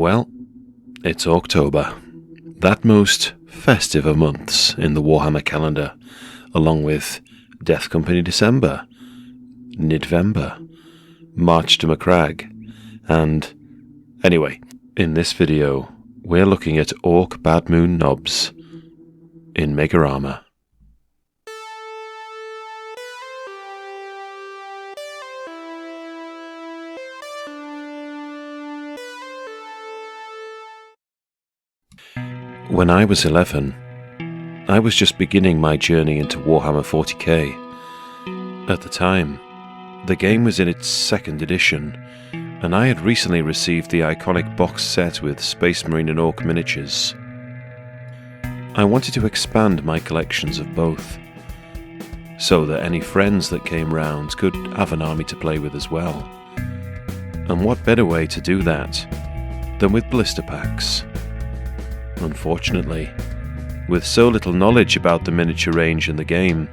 Well, it's Orktober, that most festive of months in the Warhammer calendar, along with Death Company December, Nidvember, March to Macragge, and anyway, in this video we're looking at Bad Moon Nobz in Mega Armour. When I was 11, I was just beginning my journey into Warhammer 40k. At the time, the game was in its second edition, and I had recently received the iconic box set with Space Marine and Orc miniatures. I wanted to expand my collections of both, so that any friends that came round could have an army to play with as well. And what better way to do that than with blister packs? Unfortunately, with so little knowledge about the miniature range in the game,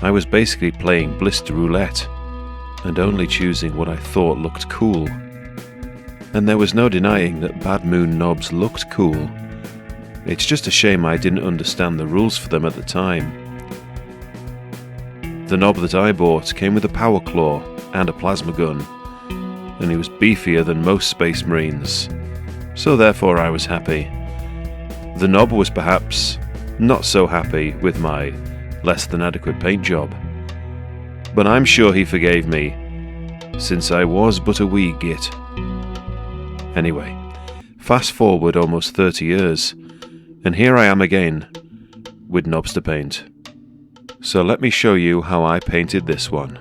I was basically playing blister roulette and only choosing what I thought looked cool. And there was no denying that Bad Moon Nobz looked cool. It's just a shame I didn't understand the rules for them at the time. The Nob that I bought came with a power claw and a plasma gun, and he was beefier than most Space Marines, so therefore I was happy. The Nob was perhaps not so happy with my less than adequate paint job, but I'm sure he forgave me, since I was but a wee git. Anyway, fast forward almost 30 years, and here I am again, with Nobz to paint. So let me show you how I painted this one.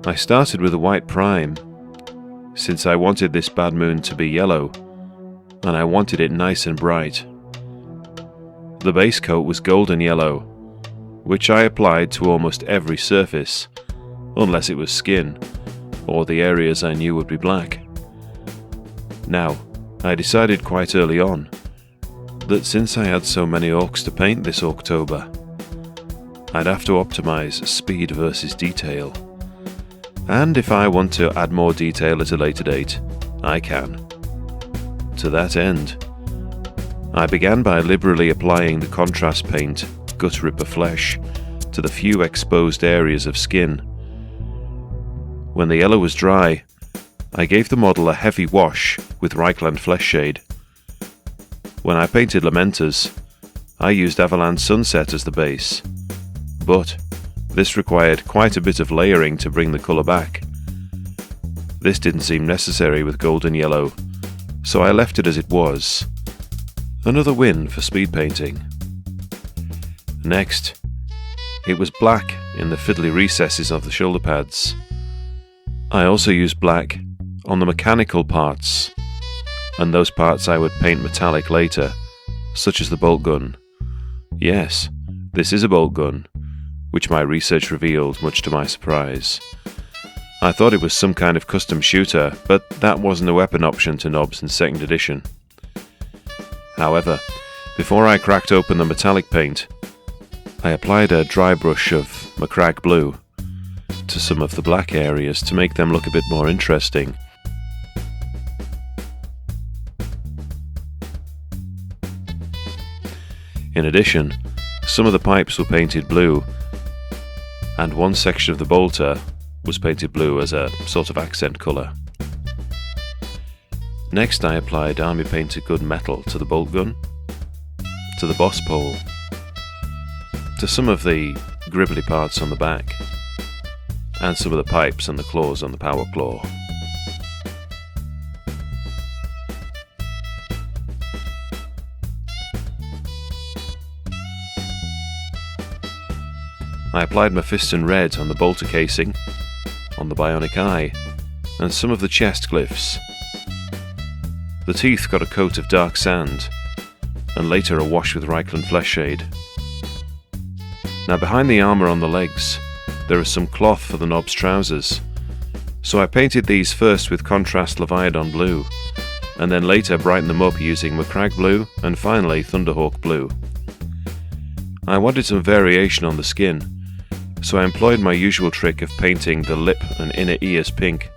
I started with a white prime, since I wanted this Bad Moon to be yellow, and I wanted it nice and bright. The base coat was golden yellow, which I applied to almost every surface, unless it was skin, or the areas I knew would be black. Now, I decided quite early on that since I had so many orcs to paint this Orktober, I'd have to optimize speed versus detail. And if I want to add more detail at a later date, I can. To that end, I began by liberally applying the contrast paint Gut Ripper Flesh to the few exposed areas of skin. When the yellow was dry, I gave the model a heavy wash with Reichland Flesh Shade. When I painted Lamenters, I used Avalanche Sunset as the base, but this required quite a bit of layering to bring the colour back. This didn't seem necessary with golden yellow, so I left it as it was. Another win for speed painting. Next, it was black in the fiddly recesses of the shoulder pads. I also used black on the mechanical parts, and those parts I would paint metallic later, such as the bolt gun. Yes, this is a bolt gun, which my research revealed much to my surprise. I thought it was some kind of custom shooter, but that wasn't a weapon option to Nobz in 2nd edition. However, before I cracked open the metallic paint, I applied a dry brush of Macragge blue to some of the black areas to make them look a bit more interesting. In addition, some of the pipes were painted blue, and one section of the bolter was painted blue as a sort of accent colour. Next I applied Army Painted Good metal to the bolt gun, to the boss pole, to some of the gribbly parts on the back, and some of the pipes and the claws on the power claw. I applied Mephiston red on the bolter casing, on the bionic eye, and some of the chest glyphs. The teeth got a coat of dark sand, and later a wash with Reichland Flesh Shade. Now behind the armour on the legs, there is some cloth for the Nobz trousers, so I painted these first with contrast Leviathan blue, and then later brightened them up using Macragge blue and finally Thunderhawk blue. I wanted some variation on the skin, so I employed my usual trick of painting the lip and inner ears pink.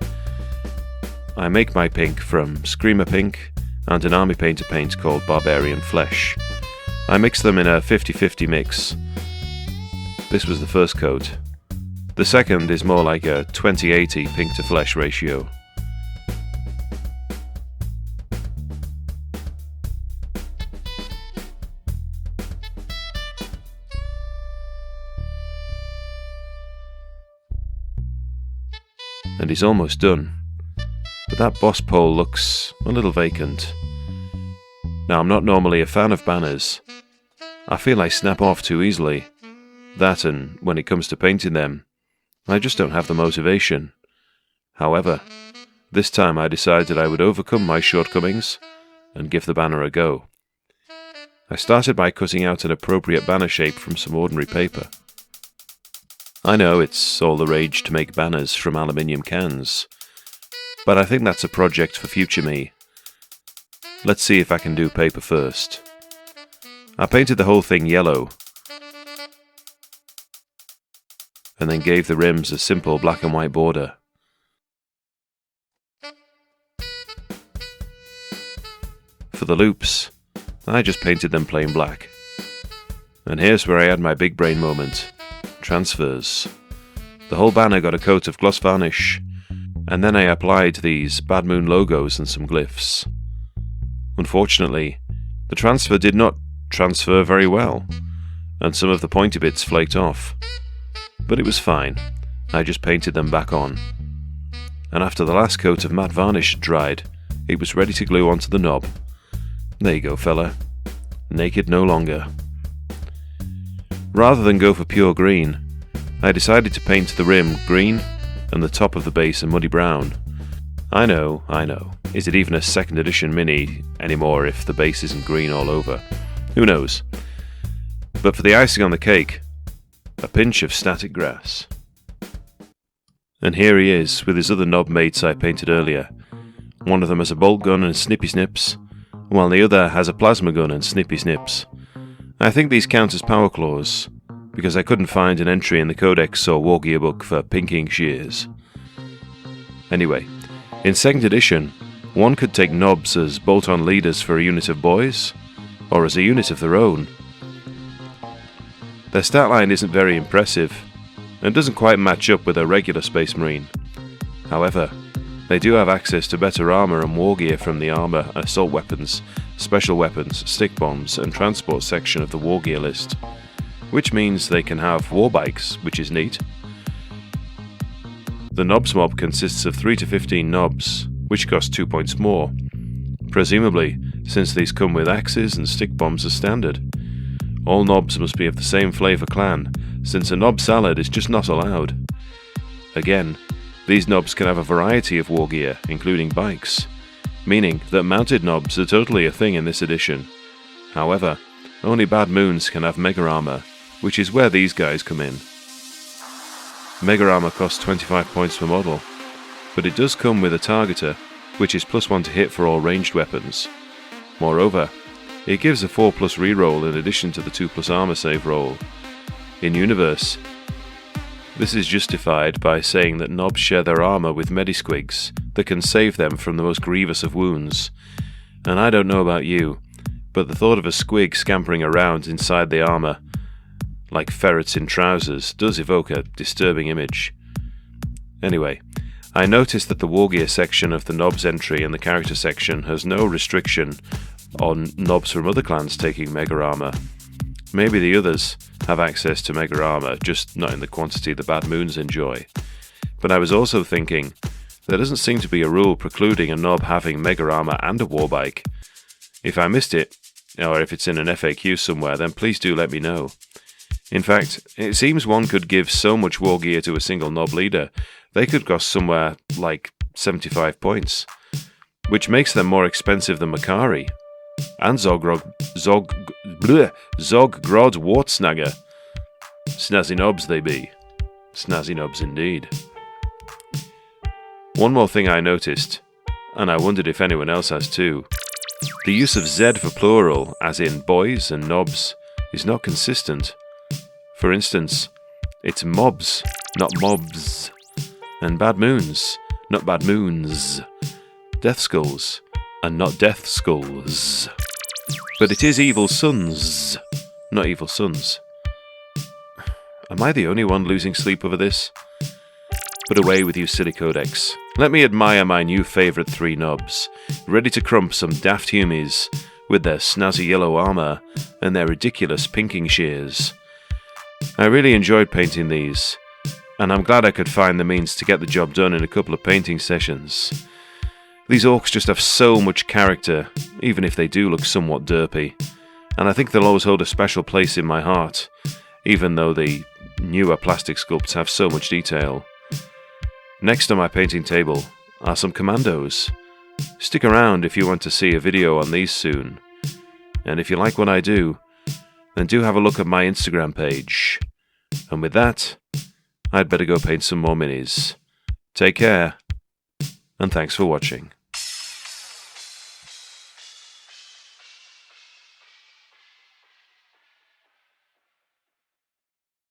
I make my pink from Screamer Pink and an Army Painter paint called Barbarian Flesh. I mix them in a 50-50 mix. This was the first coat. The second is more like a 20-80 pink to flesh ratio. And he's almost done. But that boss pole looks a little vacant. Now, I'm not normally a fan of banners. I feel I snap off too easily. That, and when it comes to painting them, I just don't have the motivation. However, this time I decided I would overcome my shortcomings and give the banner a go. I started by cutting out an appropriate banner shape from some ordinary paper. I know it's all the rage to make banners from aluminium cans, but I think that's a project for future me. Let's see if I can do paper first. I painted the whole thing yellow, and then gave the rims a simple black and white border. For the loops, I just painted them plain black. And here's where I had my big brain moment. Transfers. The whole banner got a coat of gloss varnish, and then I applied these Bad Moon logos and some glyphs. Unfortunately, the transfer did not transfer very well, and some of the pointy bits flaked off. But it was fine, I just painted them back on. And after the last coat of matte varnish had dried, it was ready to glue onto the knob. There you go, fella. Naked no longer. Rather than go for pure green, I decided to paint the rim green and the top of the base a muddy brown. I know. Is it even a 2nd edition mini anymore if the base isn't green all over? Who knows? But for the icing on the cake, a pinch of static grass. And here he is with his other knob mates I painted earlier. One of them has a bolt gun and snippy snips, while the other has a plasma gun and snippy snips. I think these count as power claws, because I couldn't find an entry in the Codex or Wargear book for pinking shears. Anyway, in 2nd edition, one could take knobs as bolt-on leaders for a unit of boys, or as a unit of their own. Their stat line isn't very impressive, and doesn't quite match up with a regular Space Marine. However, they do have access to better armour and wargear from the armour, assault weapons, special weapons, stick bombs, and transport section of the wargear list, which means they can have war bikes, which is neat. The Nobz mob consists of 3 to 15 knobs, which cost 2 points more, presumably since these come with axes and stick bombs as standard. All knobs must be of the same flavour clan, since a knob salad is just not allowed. Again, these knobs can have a variety of wargear, including bikes, meaning that mounted knobs are totally a thing in this edition. However, only Bad Moons can have Mega Armour, which is where these guys come in. Mega Armour costs 25 points per model, but it does come with a targeter, which is +1 to hit for all ranged weapons. Moreover, it gives a 4+ reroll in addition to the 2+ armor save roll. In Universe, this is justified by saying that knobs share their armor with medisquigs that can save them from the most grievous of wounds. And I don't know about you, but the thought of a squig scampering around inside the armor, like ferrets in trousers, does evoke a disturbing image. Anyway, I noticed that the wargear section of the knobs entry and the character section has no restriction on knobs from other clans taking Mega Armour. Maybe the others have access to Mega Armour, just not in the quantity the Bad Moons enjoy. But I was also thinking, there doesn't seem to be a rule precluding a knob having Mega Armour and a warbike. If I missed it, or if it's in an FAQ somewhere, then please do let me know. In fact, it seems one could give so much wargear to a single knob leader, they could cost somewhere like 75 points, which makes them more expensive than Makari. And Zogrod Wartsnagger. Snazzy knobs they be. Snazzy knobs indeed. One more thing I noticed, and I wondered if anyone else has too. The use of Z for plural, as in boys and knobs, is not consistent. For instance, it's mobs, not mobs, and Bad Moons, not Bad Moons. Death Skulls, and not Death Skulls. But it is Evil Sons, not Evil Sons. Am I the only one losing sleep over this? But away with you, silly codex. Let me admire my new favourite 3 nobs, ready to crump some daft humies with their snazzy yellow armour and their ridiculous pinking shears. I really enjoyed painting these, and I'm glad I could find the means to get the job done in a couple of painting sessions. These orcs just have so much character, even if they do look somewhat derpy, and I think they'll always hold a special place in my heart, even though the newer plastic sculpts have so much detail. Next on my painting table are some commandos. Stick around if you want to see a video on these soon. And if you like what I do, then do have a look at my Instagram page. And with that, I'd better go paint some more minis. Take care, and thanks for watching.